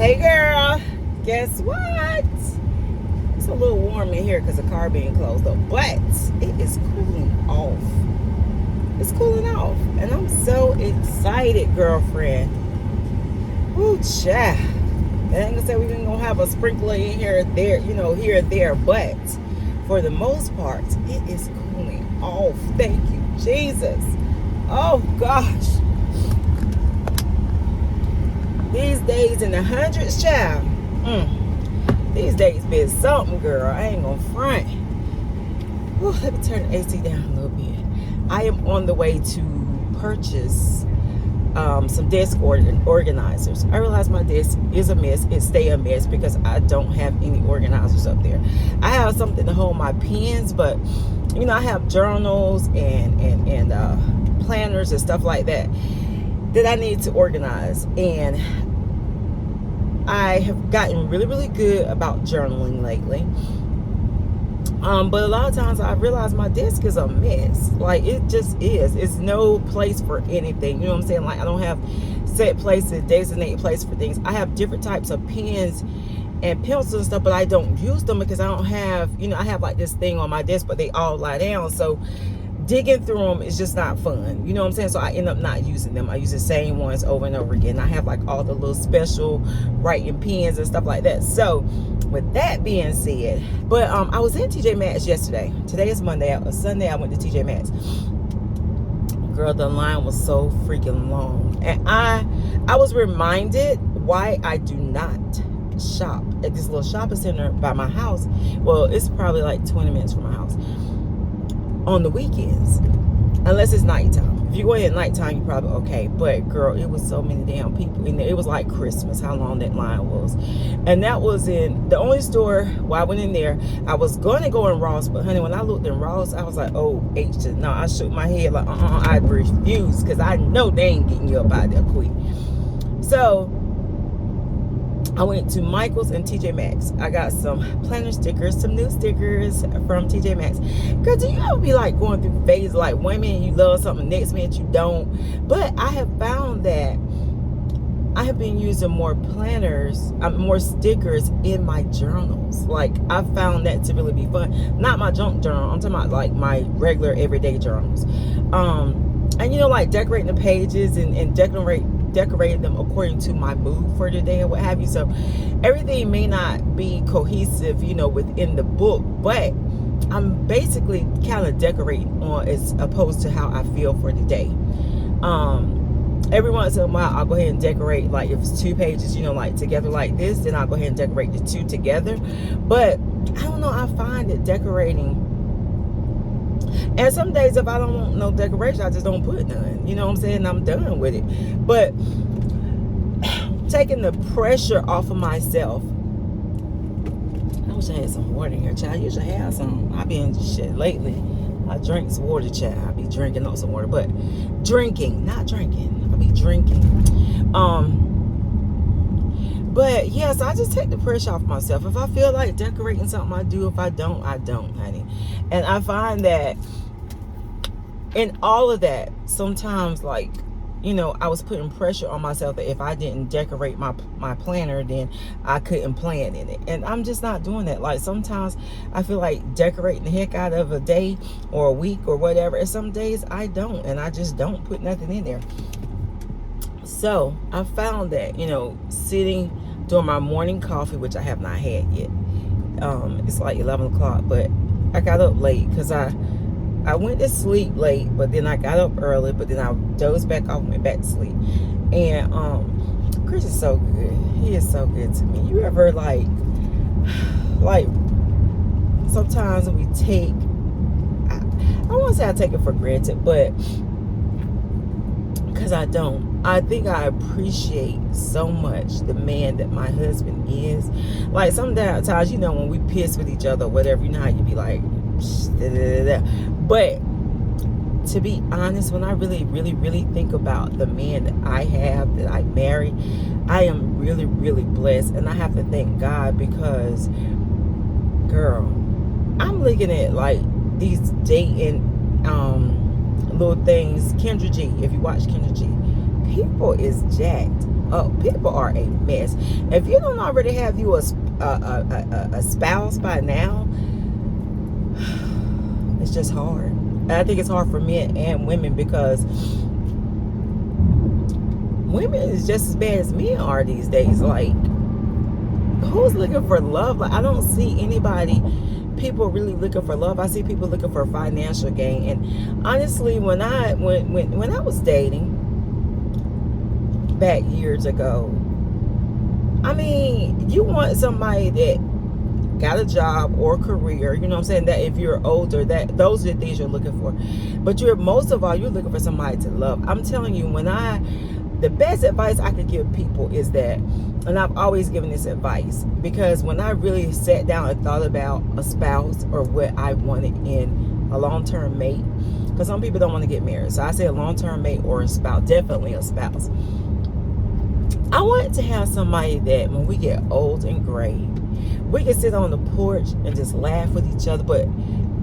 Hey girl, guess what? It's a little warm in here because the car being closed up, but it is cooling off. It's cooling off, and I'm so excited, girlfriend. Ooh, child. I ain't gonna say we're gonna have a sprinkler in here, there, here and there, but for the most part, it is cooling off. Thank you, Jesus. Oh gosh. These days in the hundreds, child. These days been something, girl. I ain't gonna front. Whew, let me turn the AC down a little bit. I am on the way to purchase some desk organizers. I realize my desk is a mess. It stay a mess because I don't have any organizers up there. I have something to hold my pens, but I have journals and planners and stuff like that I need to organize. And I have gotten really, really good about journaling lately. But a lot of times I realize my desk is a mess. Like, it just is. It's no place for anything. You know what I'm saying? Like, I don't have set places, designated place for things. I have different types of pens and pencils and stuff, but I don't use them because I don't have, I have like this thing on my desk, but they all lie down. So digging through them is just not fun. You know what I'm saying? So I end up not using them. I use the same ones over and over again. I have like all the little special writing pens and stuff like that. So with that being said, but I was in TJ Maxx yesterday. Today is Monday. Sunday I went to TJ Maxx. Girl, the line was so freaking long. And I was reminded why I do not shop at this little shopping center by my house. Well, it's probably like 20 minutes from my house on the weekends, unless it's nighttime. If you go in at nighttime, you're probably okay. But girl, it was so many damn people in there. It was like Christmas, how long that line was. And that was in the only store where I went in there. I was going to go in Ross, but honey, when I looked in Ross, I was like, oh, no. I shook my head like, I refuse, because I know they ain't getting you up out there quick. So I went to Michael's and TJ Maxx. I got some planner stickers, some new stickers from TJ Maxx. Girl, do you ever be like going through phases like one minute you love something, next minute you don't? But I have found that I have been using more planners, more stickers in my journals. Like, I found that to really be fun. Not my junk journal. I'm talking about like my regular everyday journals. And like decorating the pages and decorating them according to my mood for the day or what have you. So everything may not be cohesive, within the book, but I'm basically kind of decorating on as opposed to how I feel for the day. Every once in a while I'll go ahead and decorate, like if it's 2 pages, like together like this, then I'll go ahead and decorate the 2 together. But I don't know, I find that decorating, and some days if I don't want no decoration, I just don't put none. You know what I'm saying? I'm done with it. But taking the pressure off of myself. I wish I had some water in here, child. I usually have some. I've been shit lately. I drink some water, child. I be drinking up some water, but drinking, not drinking. I be drinking. But yeah, so I just take the pressure off myself. If I feel like decorating something, I do. If I don't, I don't, honey. And I find that in all of that, sometimes like, I was putting pressure on myself that if I didn't decorate my planner, then I couldn't plan in it. And I'm just not doing that. Like, sometimes I feel like decorating the heck out of a day or a week or whatever. And some days I don't. And I just don't put nothing in there. So I found that, sitting during my morning coffee, which I have not had yet. It's like 11 o'clock, but I got up late because I went to sleep late, but then I got up early, but then I dozed back off and went back to sleep. And Chris is so good. He is so good to me. You ever like sometimes we take, I won't say I take it for granted, but because I don't. I think I appreciate so much the man that my husband is. Like, sometimes, when we piss with each other or whatever, how you be like, but to be honest, when I really, really, really think about the man that I have, that I married, I am really, really blessed. And I have to thank God because, girl, I'm looking at like these dating little things. Kendra G, if you watch Kendra G, people is jacked. People are a mess. If you don't already have you a spouse by now, it's just hard. And I think it's hard for men and women, because women is just as bad as men are these days. Like, who's looking for love? Like, I don't see people really looking for love. I see people looking for financial gain. And honestly, when I was dating back years ago, I mean, you want somebody that got a job or career, you know what I'm saying, that if you're older, that those are the things you're looking for. But most of all, you're looking for somebody to love. I'm telling you, the best advice I could give people is that, and I've always given this advice, because when I really sat down and thought about a spouse or what I wanted in a long-term mate, because some people don't want to get married, so I say a long-term mate or a spouse, definitely a spouse. I wanted to have somebody that when we get old and gray, we could sit on the porch and just laugh with each other, but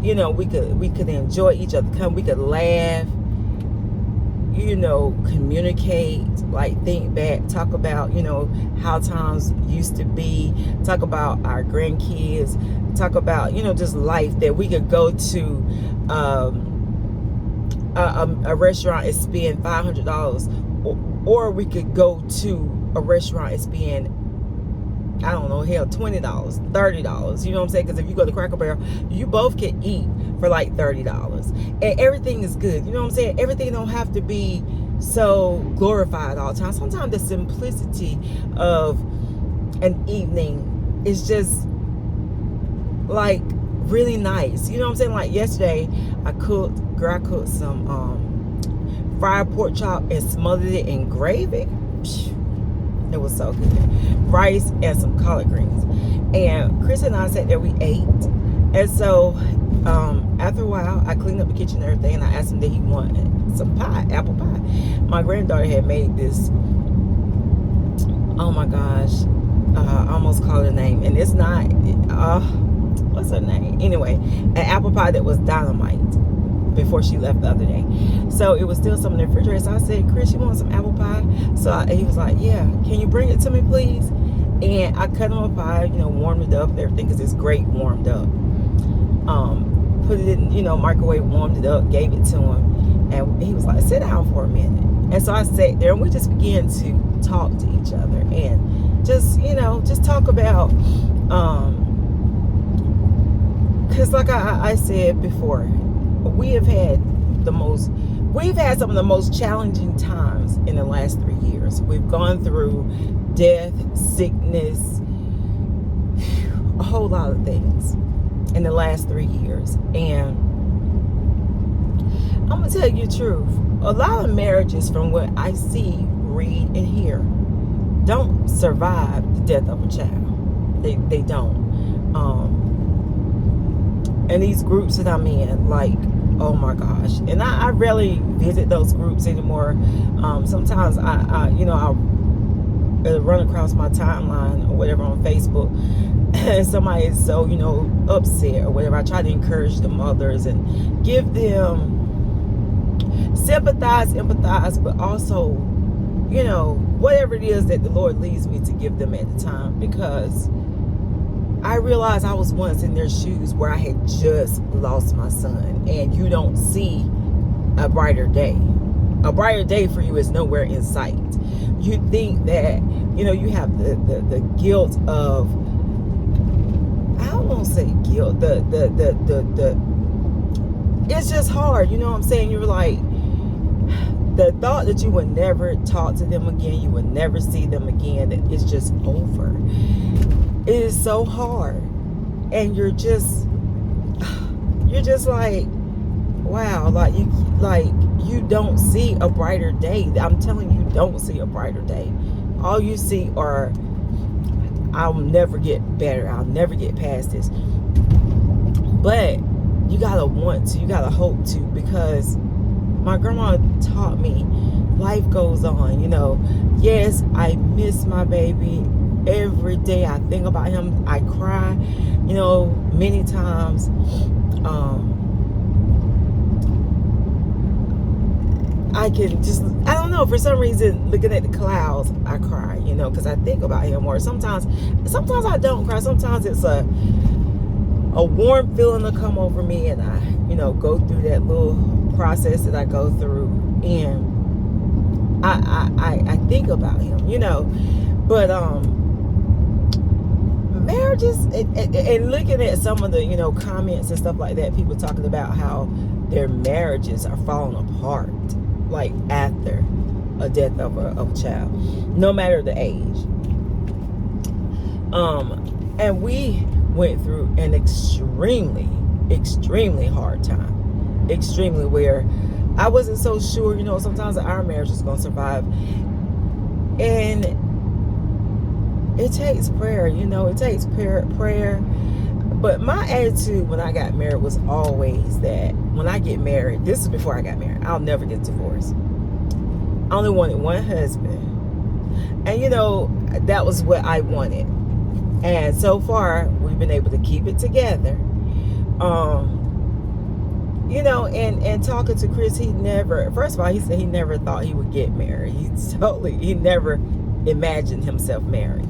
you know, we could enjoy each other. We could laugh, you know, communicate, like think back, talk about, you know, how times used to be, talk about our grandkids, talk about, you know, just life, that we could go to a restaurant and spend $500, or we could go to a restaurant and spend, I don't know, hell, $20, $30. You know what I'm saying? Because if you go to Cracker Barrel, you both can eat for like $30. And everything is good. You know what I'm saying? Everything don't have to be so glorified all the time. Sometimes the simplicity of an evening is just like really nice. You know what I'm saying? Like yesterday, I cooked some fried pork chop and smothered it in gravy. It was so good. Rice and some collard greens. And Chris and I sat there, we ate. And so after a while, I cleaned up the kitchen and everything, and I asked him that he wanted some pie, apple pie. My granddaughter had made this, oh my gosh, I almost called her name. And it's not, what's her name? Anyway, an apple pie that was dynamite before she left the other day. So it was still some in the refrigerator. So I said, Chris, you want some apple pie? So he was like, yeah, can you bring it to me, please? And I cut him a pie, you know, warmed it up and everything, because it's great warmed up. Put it in, you know, microwave, warmed it up, gave it to him. And he was like, sit down for a minute. And so I sat there and we just began to talk to each other and just, you know, just talk about, because like I said before, we've had some of the most challenging times in the last 3 years. We've gone through death, sickness, a whole lot of things in the last 3 years. And I'm gonna tell you the truth, a lot of marriages, from what I see, read, and hear, don't survive the death of a child. They don't. And these groups that I'm in, like, oh my gosh. And I rarely visit those groups anymore. Sometimes I'll run across my timeline or whatever on Facebook, and somebody is so, you know, upset or whatever. I try to encourage the mothers and give them empathize, but also, you know, whatever it is that the Lord leads me to give them at the time, because I realized I was once in their shoes where I had just lost my son, and you don't see a brighter day. A brighter day for you is nowhere in sight. You think that, you know, you have the guilt of, I don't want to say guilt, it's just hard, you know what I'm saying? You're like, the thought that you would never talk to them again, you would never see them again, that it's just over. It is so hard, and you're just like, wow, like you don't see a brighter day. I'm telling you, don't see a brighter day. All you see are, I'll never get better, I'll never get past this. But you gotta want to, you gotta hope to, because my grandma taught me life goes on. You know, yes, I miss my baby. Every day I think about him, I cry, you know, many times. I can just, I don't know, for some reason, looking at the clouds, I cry, you know, because I think about him. Or sometimes I don't cry. Sometimes it's a warm feeling to come over me, and I, you know, go through that little process that I go through, and I think about him, you know. But marriages, and looking at some of the, you know, comments and stuff like that, people talking about how their marriages are falling apart, like after a death of a child, no matter the age. And we went through an extremely hard time, extremely, where I wasn't so sure, you know, sometimes that our marriage was going to survive. And it takes prayer, you know, it takes prayer. But my attitude when I got married was always that when I get married, this is before I got married, I'll never get divorced. I only wanted one husband. And, you know, that was what I wanted. And so far, we've been able to keep it together. You know, and talking to Chris, he never, first of all, he said he never thought he would get married. He never imagined himself married.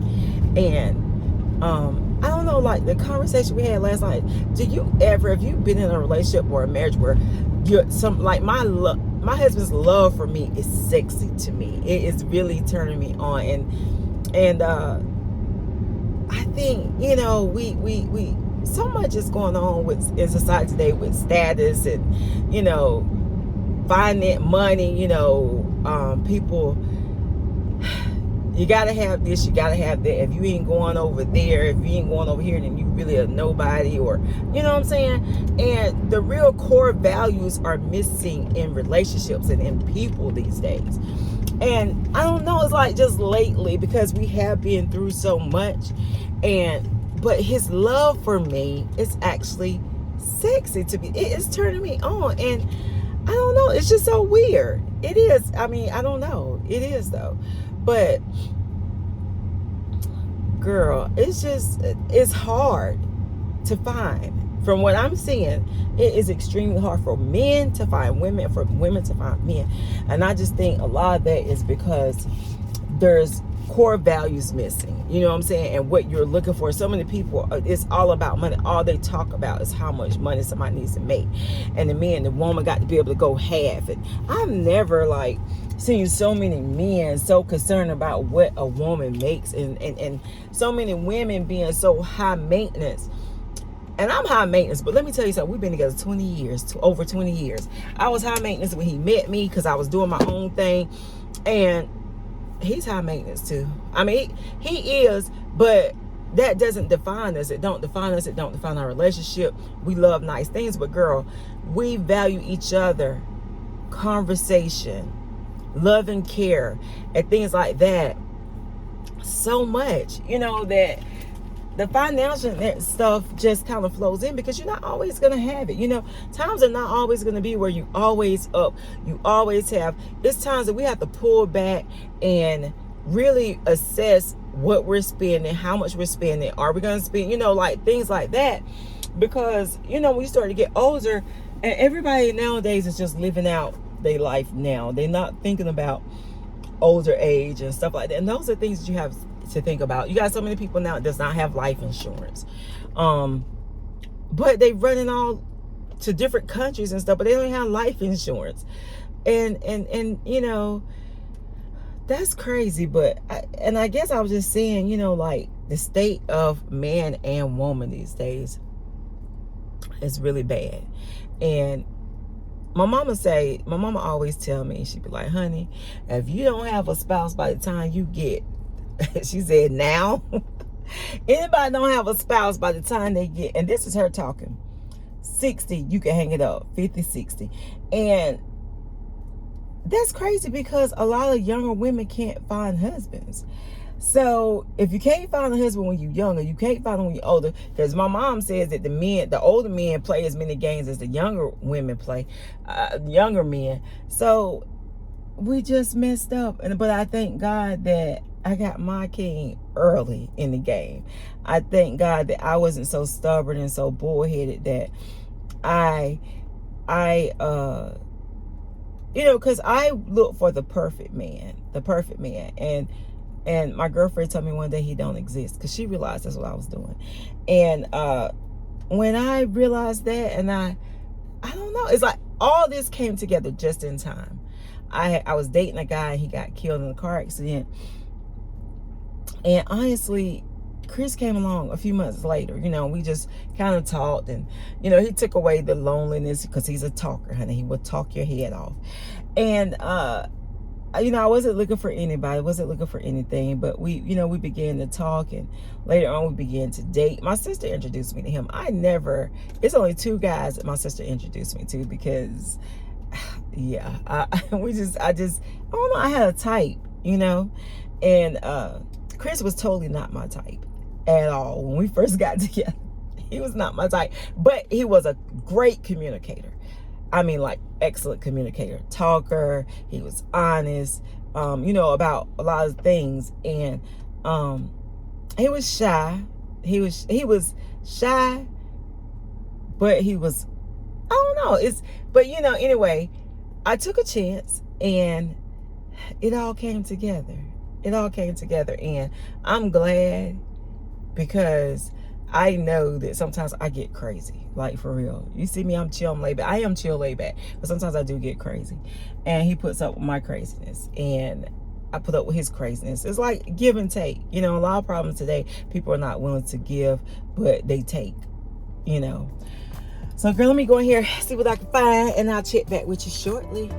And I don't know, like the conversation we had last night, have you been in a relationship or a marriage where my husband's love for me is sexy to me. It is really turning me on. And I think, you know, we so much is going on in society today with status and, you know, finance, money, you know, people, you gotta have this, you gotta have that. If you ain't going over there, if you ain't going over here, then you really are nobody, or, you know what I'm saying? And the real core values are missing in relationships and in people these days. And I don't know, it's like just lately, because we have been through so much, but his love for me is actually sexy to me. It is turning me on. And I don't know, it's just so weird. It is. I mean, I don't know. It is though. But girl, it's hard to find. From what I'm seeing, it is extremely hard for men to find women, for women to find men. And I just think a lot of that is because there's core values missing, you know what I'm saying? And what you're looking for. So many people, it's all about money. All they talk about is how much money somebody needs to make. And the woman got to be able to go half it. I've never seen so many men so concerned about what a woman makes, and so many women being so high maintenance. And I'm high maintenance, but let me tell you something. We've been together 20 years, over 20 years. I was high maintenance when he met me because I was doing my own thing. And he's high maintenance too. I mean, he is, but that doesn't define us. It don't define us. It don't define our relationship. We love nice things, but girl, we value each other, conversation, love and care, and things like that so much, you know, that the financial stuff just kind of flows in, because you're not always going to have it. You know, times are not always going to be where you always up. You always have. It's times that we have to pull back and really assess what we're spending, how much we're spending. Are we going to spend, you know, like things like that? Because, you know, when you start to get older, and everybody nowadays is just living out their life now. They're not thinking about older age and stuff like that. And those are things that you have to think about. You got so many people now that does not have life insurance, but they running all to different countries and stuff, but they don't have life insurance, and you know, that's crazy. But I guess I was just saying, you know, like the state of man and woman these days is really bad. And my mama always tell me, she'd be like, honey, if you don't have a spouse by the time you get, she said, now, anybody don't have a spouse by the time they get, and this is her talking, 60, you can hang it up, 50, 60. And that's crazy, because a lot of younger women can't find husbands. So if you can't find a husband when you're younger, you can't find him when you're older. Because my mom says that the older men play as many games as the younger women play, younger men. So we just messed up. But I thank God that I got my king early in the game. I thank God that I wasn't so stubborn and so bullheaded that I you know, because I look for the perfect man, and my girlfriend told me one day he don't exist, because she realized that's what I was doing. And when I realized that, and I don't know, it's like all this came together just in time. I was dating a guy, and he got killed in a car accident. And honestly, Chris came along a few months later. You know, we just kind of talked, and you know, he took away the loneliness, because he's a talker, honey. He would talk your head off. And you know, I wasn't looking for anybody, wasn't looking for anything, but we, you know, we began to talk, and later on we began to date. My sister introduced me to him. It's only 2 guys that my sister introduced me to, because yeah, I don't know, I had a type, you know. And Chris was totally not my type at all when we first got together. He was not my type, but he was a great communicator. I mean, like, excellent communicator, talker. He was honest, you know, about a lot of things. And he was shy. He was shy, but he was, I don't know. But you know, anyway, I took a chance, and it all came together. It all came together, and I'm glad, because I know that sometimes I get crazy, like, for real. You see me, I'm chill, I'm laid back. I am chill, laid back, but sometimes I do get crazy. And he puts up with my craziness, and I put up with his craziness. It's like give and take. You know, a lot of problems today, people are not willing to give, but they take, you know. So, girl, let me go in here, see what I can find, and I'll check back with you shortly.